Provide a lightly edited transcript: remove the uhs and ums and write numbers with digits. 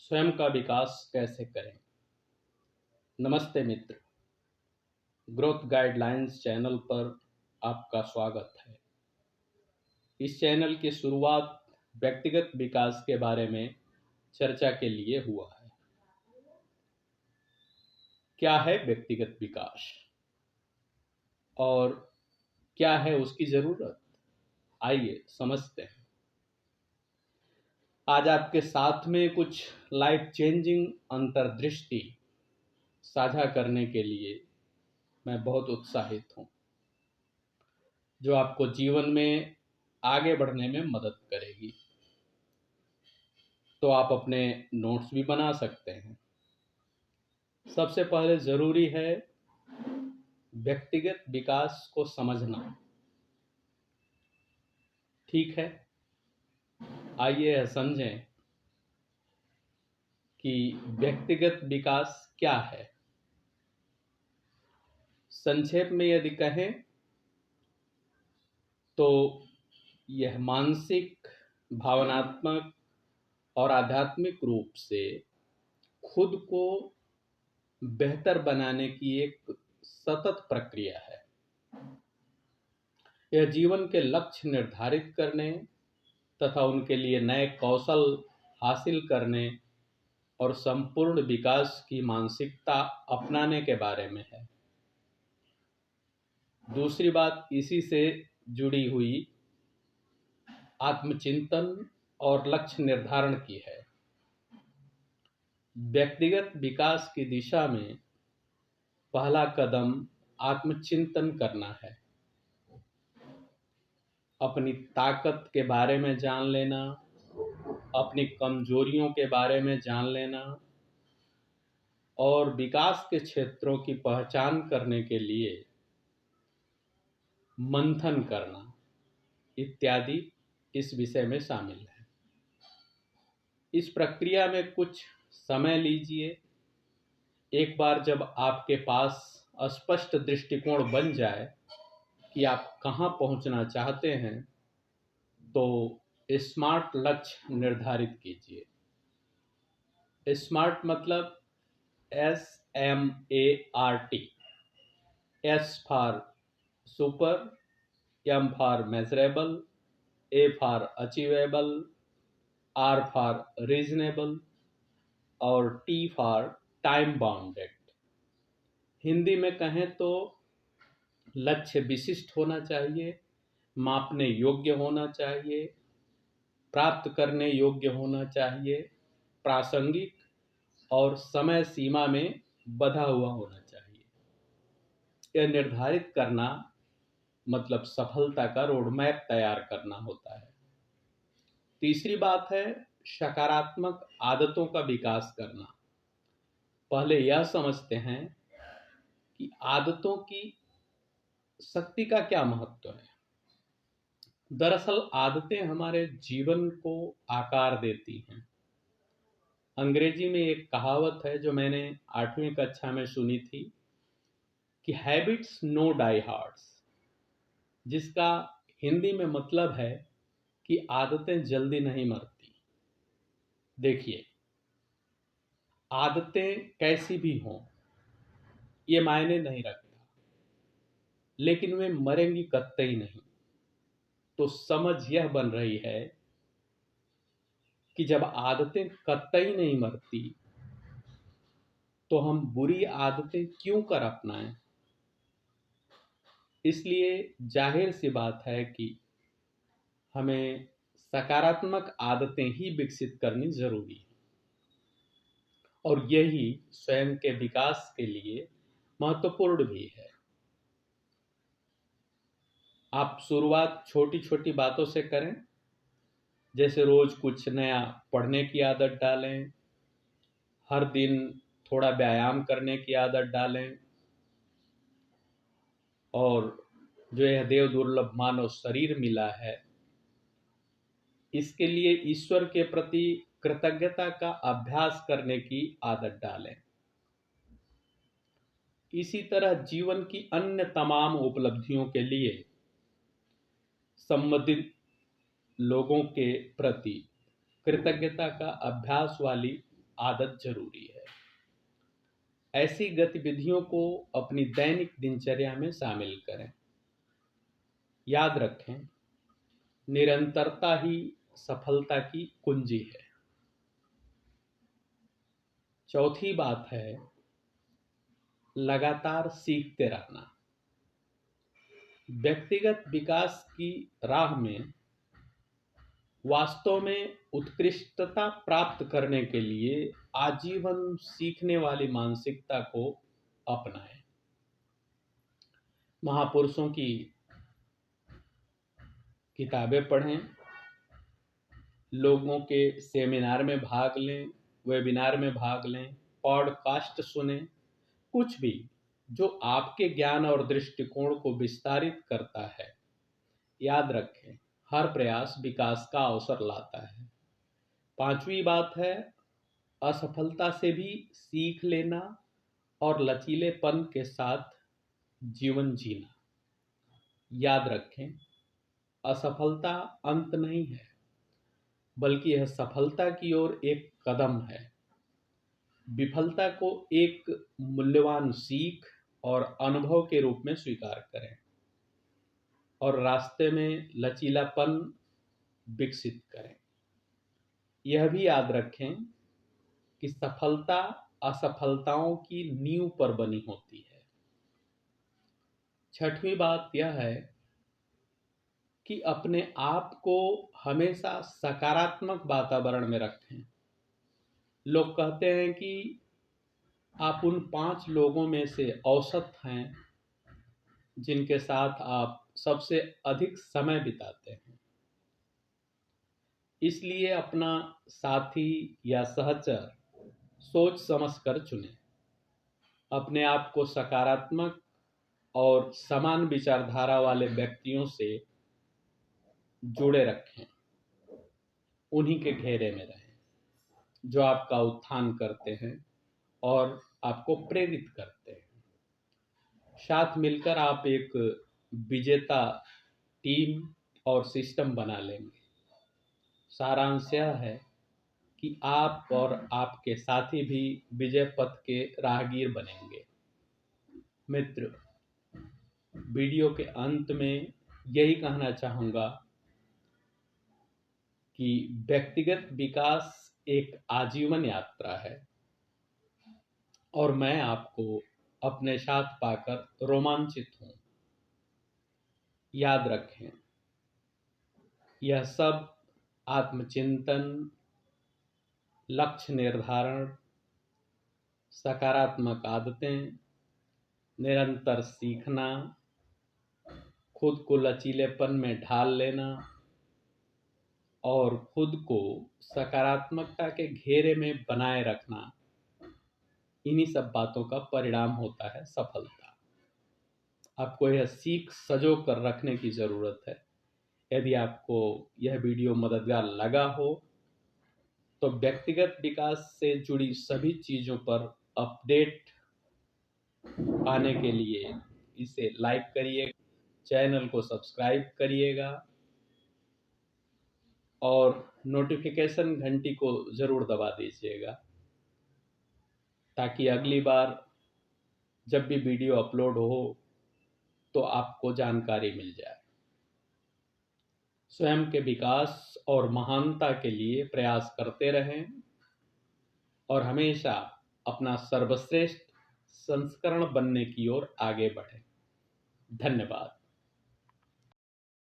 स्वयं का विकास कैसे करें। नमस्ते मित्र, ग्रोथ गाइडलाइंस चैनल पर आपका स्वागत है। इस चैनल की शुरुआत व्यक्तिगत विकास के बारे में चर्चा के लिए हुआ है। क्या है व्यक्तिगत विकास और क्या है उसकी जरूरत, आइए समझते हैं। आज आपके साथ में कुछ लाइफ चेंजिंग अंतर्दृष्टि साझा करने के लिए मैं बहुत उत्साहित हूँ, जो आपको जीवन में आगे बढ़ने में मदद करेगी। तो आप अपने नोट्स भी बना सकते हैं। सबसे पहले जरूरी है व्यक्तिगत विकास को समझना। ठीक है, आइए यह समझें कि व्यक्तिगत विकास क्या है। संक्षेप में यदि कहें तो यह मानसिक, भावनात्मक और आध्यात्मिक रूप से खुद को बेहतर बनाने की एक सतत प्रक्रिया है। यह जीवन के लक्ष्य निर्धारित करने तथा उनके लिए नए कौशल हासिल करने और संपूर्ण विकास की मानसिकता अपनाने के बारे में है। दूसरी बात इसी से जुड़ी हुई आत्मचिंतन और लक्ष्य निर्धारण की है। व्यक्तिगत विकास की दिशा में पहला कदम आत्मचिंतन करना है। अपनी ताकत के बारे में जान लेना, अपनी कमजोरियों के बारे में जान लेना और विकास के क्षेत्रों की पहचान करने के लिए मंथन करना इत्यादि इस विषय में शामिल है। इस प्रक्रिया में कुछ समय लीजिए। एक बार जब आपके पास स्पष्ट दृष्टिकोण बन जाए कि आप कहाँ पहुँचना चाहते हैं, तो स्मार्ट लक्ष्य निर्धारित कीजिए। स्मार्ट मतलब SMART। S for super, M for measurable, A for achievable, R for reasonable और T for time bounded. Hindi में कहें तो लक्ष्य विशिष्ट होना चाहिए, मापने योग्य होना चाहिए, प्राप्त करने योग्य होना चाहिए, प्रासंगिक और समय सीमा में बंधा हुआ होना चाहिए। यह निर्धारित करना मतलब सफलता का रोडमैप तैयार करना होता है। तीसरी बात है सकारात्मक आदतों का विकास करना। पहले यह समझते हैं कि आदतों की शक्ति का क्या महत्व है। दरअसल आदतें हमारे जीवन को आकार देती हैं। अंग्रेजी में एक कहावत है जो मैंने 8वीं कक्षा में सुनी थी कि हैबिट्स नो डाई हार्ड्स, जिसका हिंदी में मतलब है कि आदतें जल्दी नहीं मरती। देखिए, आदतें कैसी भी हों ये मायने नहीं रखता, लेकिन वे मरेंगी कतई नहीं। तो समझ यह बन रही है कि जब आदतें कतई नहीं मरती तो हम बुरी आदतें क्यों कर अपनाएं। इसलिए जाहिर सी बात है कि हमें सकारात्मक आदतें ही विकसित करनी जरूरी है और यही स्वयं के विकास के लिए महत्वपूर्ण भी है। आप शुरुआत छोटी छोटी बातों से करें, जैसे रोज कुछ नया पढ़ने की आदत डालें, हर दिन थोड़ा व्यायाम करने की आदत डालें और जो यह देव दुर्लभ मानव शरीर मिला है इसके लिए ईश्वर के प्रति कृतज्ञता का अभ्यास करने की आदत डालें। इसी तरह जीवन की अन्य तमाम उपलब्धियों के लिए संबंधित लोगों के प्रति कृतज्ञता का अभ्यास वाली आदत जरूरी है। ऐसी गतिविधियों को अपनी दैनिक दिनचर्या में शामिल करें। याद रखें, निरंतरता ही सफलता की कुंजी है। चौथी बात है लगातार सीखते रहना। व्यक्तिगत विकास की राह में वास्तव में उत्कृष्टता प्राप्त करने के लिए आजीवन सीखने वाली मानसिकता को अपनाएं। महापुरुषों की किताबें पढ़ें, लोगों के सेमिनार में भाग लें, वेबिनार में भाग लें, पॉडकास्ट सुनें, कुछ भी जो आपके ज्ञान और दृष्टिकोण को विस्तारित करता है। याद रखें, हर प्रयास विकास का अवसर लाता है। पांचवी बात है असफलता से भी सीख लेना और लचीलेपन के साथ जीवन जीना। याद रखें, असफलता अंत नहीं है, बल्कि यह सफलता की ओर एक कदम है। विफलता को एक मूल्यवान सीख और अनुभव के रूप में स्वीकार करें और रास्ते में लचीलापन विकसित करें। यह भी याद रखें कि सफलता असफलताओं की नींव पर बनी होती है। छठवीं बात यह है कि अपने आप को हमेशा सकारात्मक वातावरण में रखें। लोग कहते हैं कि आप उन 5 लोगों में से औसत हैं जिनके साथ आप सबसे अधिक समय बिताते हैं। इसलिए अपना साथी या सहचर सोच समझकर चुनें। अपने आप को सकारात्मक और समान विचारधारा वाले व्यक्तियों से जुड़े रखें, उन्हीं के घेरे में रहें जो आपका उत्थान करते हैं और आपको प्रेरित करते हैं। साथ मिलकर आप एक विजेता टीम और सिस्टम बना लेंगे। सारांश यह है कि आप और आपके साथी भी विजय पथ के राहगीर बनेंगे। मित्र, वीडियो के अंत में यही कहना चाहूँगा कि व्यक्तिगत विकास एक आजीवन यात्रा है और मैं आपको अपने साथ पाकर रोमांचित हूँ। याद रखें, यह सब आत्मचिंतन, लक्ष्य निर्धारण, सकारात्मक आदतें, निरंतर सीखना, खुद को लचीलेपन में ढाल लेना और खुद को सकारात्मकता के घेरे में बनाए रखना, इन्हीं सब बातों का परिणाम होता है सफलता। आपको यह सीख सजो कर रखने की ज़रूरत है। यदि आपको यह वीडियो मददगार लगा हो तो व्यक्तिगत विकास से जुड़ी सभी चीज़ों पर अपडेट पाने के लिए इसे लाइक करिए, चैनल को सब्सक्राइब करिएगा और नोटिफिकेशन घंटी को ज़रूर दबा दीजिएगा ताकि अगली बार जब भी वीडियो अपलोड हो तो आपको जानकारी मिल जाए। स्वयं के विकास और महानता के लिए प्रयास करते रहें और हमेशा अपना सर्वश्रेष्ठ संस्करण बनने की ओर आगे बढ़ें। धन्यवाद।